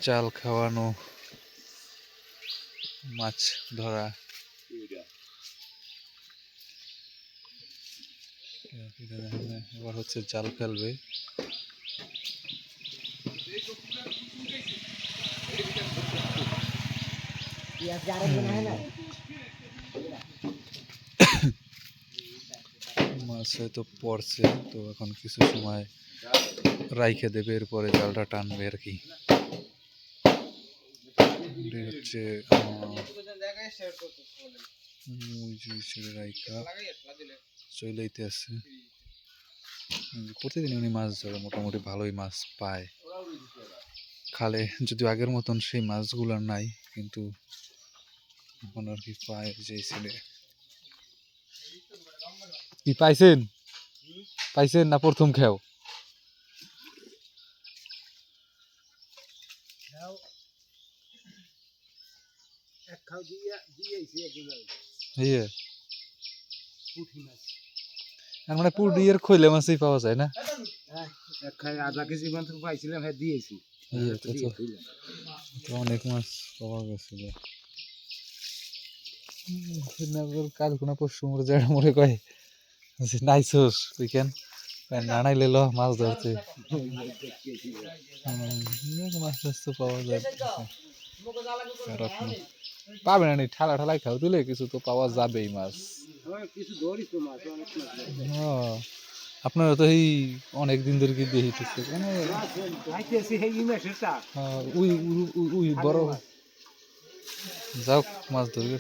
জাল খাওয়ানো মাছ ধরা এবার হচ্ছে জাল ফেলবে। মাছ হয়তো পড়ছে, তো এখন কিছু সময় রাইখে দেবে, এরপরে জালটা টানবে আর কি। হচ্ছে চলেইতে আছে। প্রতিদিন উনি মাছ ধরে, মোটামুটি ভালোই মাছ পায় খালে, যদিও আগের মতন সেই মাছগুলো নাই, কিন্তু এখন আর কি পায়। যে ছেলে কি পাইছেন, পাইছেন না প্রথম খেও? মানে পুডির খইলে মাছই পাওয়া যায় না? আধা কেজি মতো পাইছিলাম, হ্যাঁ দিয়েছি। অনেক মাছ পাওয়া গেছিল কাল কোনা পরশু মরে যায় মরে কয় নাইছস উইকেন না নাইলে ল মাছ ধরতে। মাছ টাছ তো পাওয়া যায়, খারাপ না। পাবে না ঠালা ঠালাই খাও দিলে কিছু তো পাওয়া যাবেই মাছ। আপনারা তো এই অনেক দিন ধরে কি দেখি টুকটাক মানে ওই বড় যাও মাছ ধরবে।